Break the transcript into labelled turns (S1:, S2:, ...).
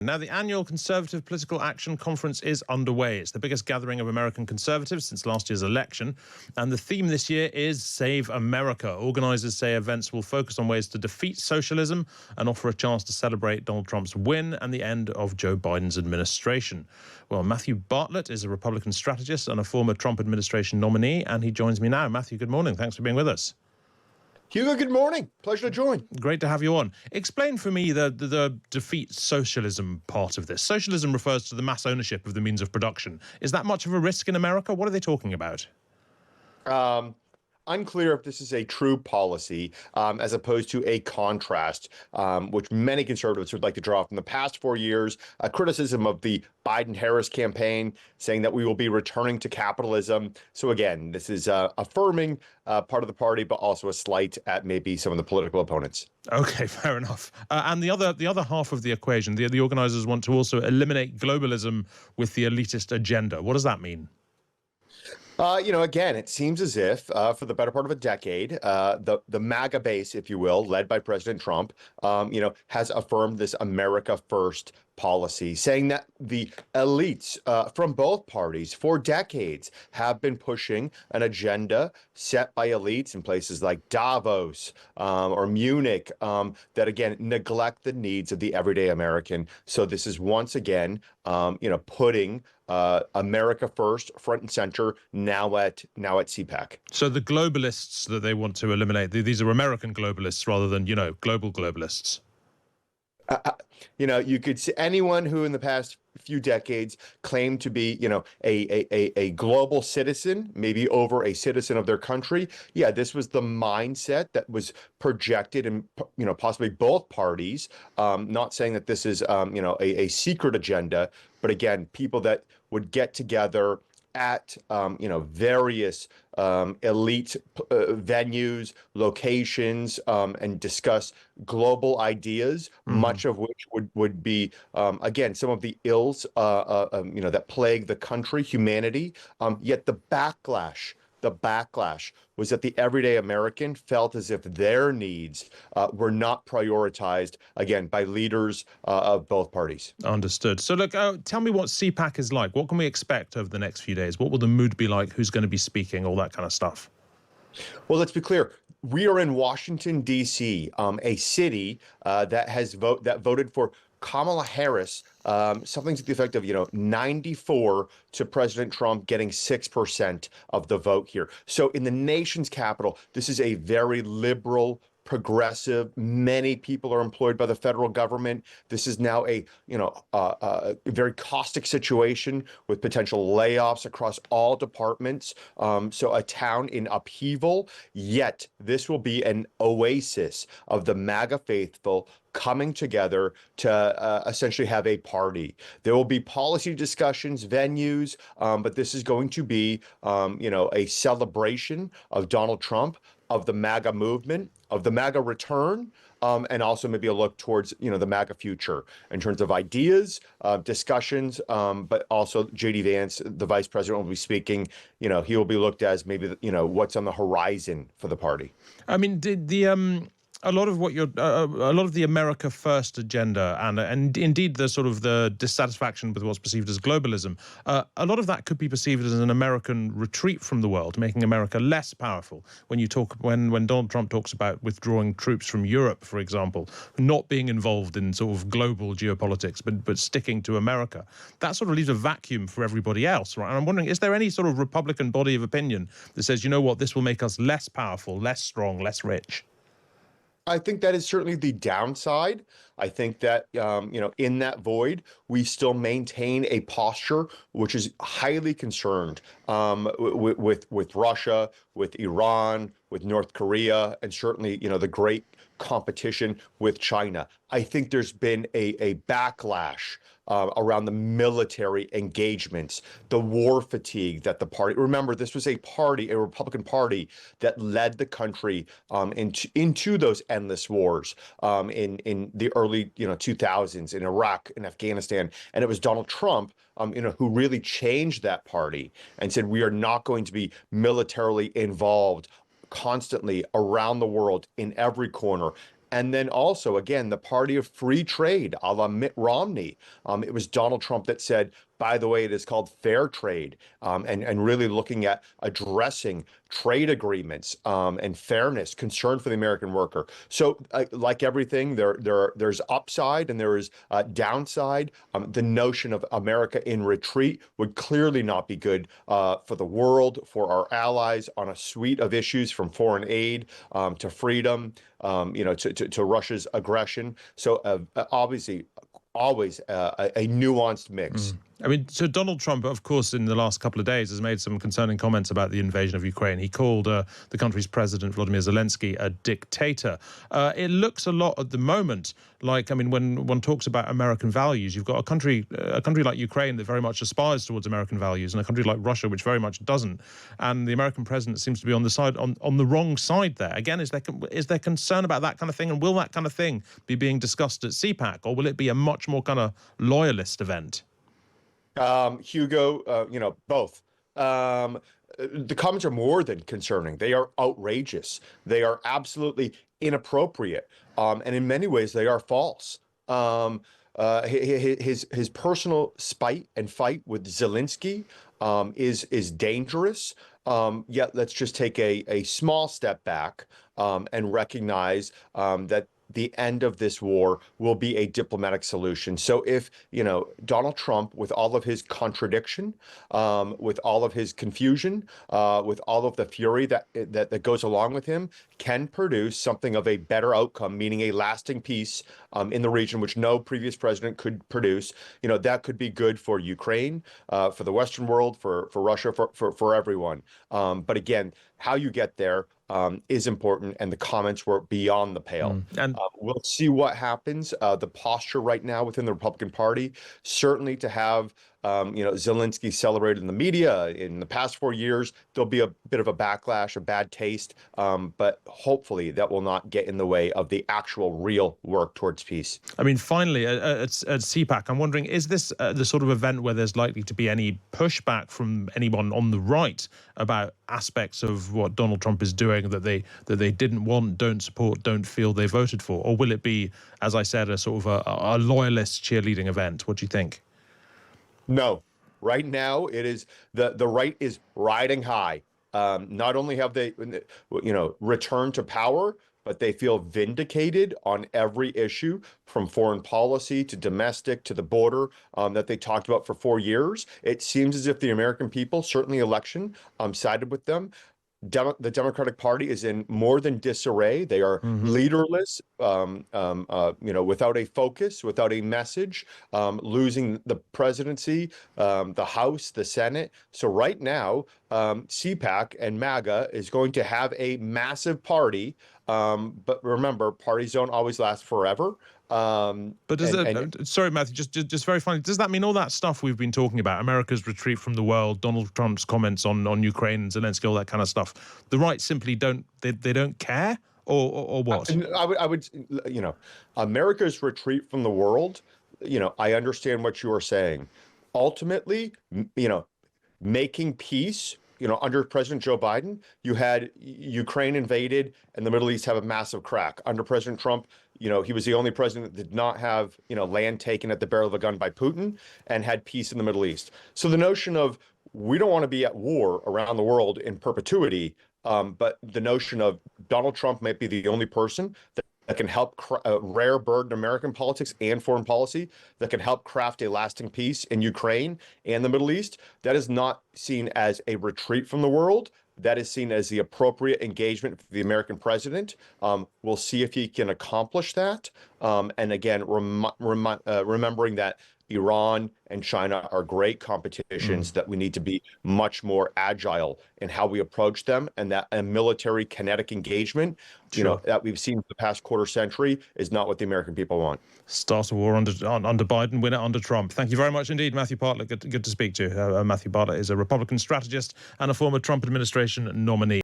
S1: Now, the annual Conservative Political Action Conference is underway. It's the biggest gathering of American conservatives since last year's election. And the theme this year is Save America. Organisers say events will focus on ways to defeat socialism and offer a chance to celebrate Donald Trump's win and the end of Joe Biden's administration. Well, Matthew Bartlett is a Republican strategist and a former Trump administration nominee, and he joins me now. Matthew, good morning. Thanks for being with us.
S2: Hugo, good morning. Pleasure to join.
S1: Great to have you on. Explain for me the defeat socialism part of this. Socialism refers to the mass ownership of the means of production. Is that much of a risk in America? What are they talking about?
S2: Unclear if this is a true policy as opposed to a contrast, which many conservatives would like to draw from the past 4 years, a criticism of the Biden-Harris campaign, saying that we will be returning to capitalism. So again, this is affirming part of the party, but also a slight at maybe some of the political opponents.
S1: Okay, fair enough. And the other half of the equation, the organizers want to also eliminate globalism with the elitist agenda. What does that mean?
S2: Again, it seems as if for the better part of a decade, the MAGA base, if you will, led by President Trump, has affirmed this America First policy, saying that the elites from both parties for decades have been pushing an agenda set by elites in places like Davos or Munich that, again, neglect the needs of the everyday American. So this is once again, putting America First front and center now at CPAC.
S1: So the globalists that they want to eliminate, these are American globalists rather than, global globalists.
S2: You could see anyone who in the past few decades claimed to be, a global citizen, maybe over a citizen of their country. Yeah, this was the mindset that was projected in, possibly both parties. Not saying that this is, a secret agenda, but again, people that would get together at various elite venues, locations, and discuss global ideas, much of which would be again some of the ills that plague the country, humanity. Yet the backlash was that the everyday American felt as if their needs were not prioritized, again, by leaders of both parties.
S1: Understood. So look, tell me what CPAC is like. What can we expect over the next few days? What will the mood be like? Who's going to be speaking? All that kind of stuff.
S2: Well, let's be clear. We are in Washington, D.C., a city that voted for Kamala Harris, something to the effect of, 94 to President Trump getting 6% of the vote here. So in the nation's capital, this is a very liberal, progressive. Many people are employed by the federal government. This is now a very caustic situation with potential layoffs across all departments. So a town in upheaval, yet this will be an oasis of the MAGA faithful coming together to essentially have a party. There will be policy discussions, venues, but this is going to be, a celebration of Donald Trump, of the MAGA movement, of the MAGA return, and also maybe a look towards, the MAGA future in terms of ideas, discussions, but also J.D. Vance, the vice president, will be speaking. He will be looked as maybe, what's on the horizon for the party. I mean,
S1: a lot of the America First agenda and indeed the sort of the dissatisfaction with what's perceived as globalism, a lot of that could be perceived as an American retreat from the world, making America less powerful. When Donald Trump talks about withdrawing troops from Europe, for example, not being involved in sort of global geopolitics, but sticking to America, that sort of leaves a vacuum for everybody else, right? And I'm wondering, is there any sort of Republican body of opinion that says, this will make us less powerful, less strong, less rich?
S2: I think that is certainly the downside. I think that, in that void, we still maintain a posture which is highly concerned with Russia, with Iran, with North Korea, and certainly, the great competition with China. I think there's been a backlash around the military engagements, the war fatigue that the party. Remember, this was a Republican Party that led the country into those endless wars in the early 2000s in Iraq and Afghanistan, and it was Donald Trump who really changed that party and said we are not going to be militarily involved constantly around the world in every corner. And then also, again, the party of free trade, a la Mitt Romney. It was Donald Trump that said, by the way, it is called fair trade, and really looking at addressing trade agreements and fairness, concern for the American worker. So, like everything, there's upside and there is downside. The notion of America in retreat would clearly not be good for the world, for our allies on a suite of issues, from foreign aid to freedom, to Russia's aggression. So obviously, always a nuanced mix.
S1: I mean, so Donald Trump, of course, in the last couple of days has made some concerning comments about the invasion of Ukraine. He called the country's president, Volodymyr Zelensky, a dictator. It looks a lot at the moment like, I mean, when one talks about American values, you've got a country like Ukraine that very much aspires towards American values, and a country like Russia which very much doesn't. And the American president seems to be on the wrong side there. Again, is there concern about that kind of thing, and will that kind of thing be being discussed at CPAC, or will it be a much more kind of loyalist event?
S2: Hugo, both. The comments are more than concerning. They are outrageous. They are absolutely inappropriate. And in many ways, they are false. His personal spite and fight with Zelensky is dangerous. Yet let's just take a small step back and recognize that the end of this war will be a diplomatic solution. So if, Donald Trump, with all of his contradiction, with all of his confusion, with all of the fury that goes along with him, can produce something of a better outcome, meaning a lasting peace in the region, which no previous president could produce, that could be good for Ukraine, for the Western world, for Russia, for everyone. But again, how you get there is important, and the comments were beyond the pale. And we'll see what happens. The posture right now within the Republican Party, certainly to have Zelensky celebrated in the media in the past 4 years, there'll be a bit of a backlash, a bad taste, but hopefully that will not get in the way of the actual real work towards peace.
S1: I mean, finally, at CPAC, I'm wondering, is this the sort of event where there's likely to be any pushback from anyone on the right about aspects of what Donald Trump is doing that they didn't want, don't support, don't feel they voted for? Or will it be, as I said, a sort of a loyalist cheerleading event? What do you think?
S2: No, right now it is the right is riding high. Not only have they, returned to power, but they feel vindicated on every issue, from foreign policy to domestic to the border, that they talked about for 4 years. It seems as if the American people, certainly election, sided with them. The Democratic Party is in more than disarray. They are leaderless, without a focus, without a message, losing the presidency, the House, the Senate. So right now, CPAC and MAGA is going to have a massive party. But remember, parties don't always last forever.
S1: But sorry, Matthew, just very finally, does that mean all that stuff we've been talking about, America's retreat from the world, Donald Trump's comments on Ukraine and Zelensky, all that kind of stuff, the right simply don't care, or what?
S2: I would, America's retreat from the world, I understand what you are saying. Ultimately, making peace, under President Joe Biden, you had Ukraine invaded and the Middle East have a massive crack. Under President Trump, he was the only president that did not have, land taken at the barrel of a gun by Putin and had peace in the Middle East. So the notion of we don't want to be at war around the world in perpetuity, but the notion of Donald Trump might be the only person that can help rare bird in American politics and foreign policy, that can help craft a lasting peace in Ukraine and the Middle East. That is not seen as a retreat from the world. That is seen as the appropriate engagement for the American president. We'll see if he can accomplish that. And again, remembering that Iran and China are great competitions, that we need to be much more agile in how we approach them, and that a military kinetic engagement, that we've seen for the past quarter century, is not what the American people want.
S1: Start a war under Biden, win it under Trump. Thank you very much indeed, Matthew Bartlett. Good to speak to you. Matthew Bartlett is a Republican strategist and a former Trump administration nominee.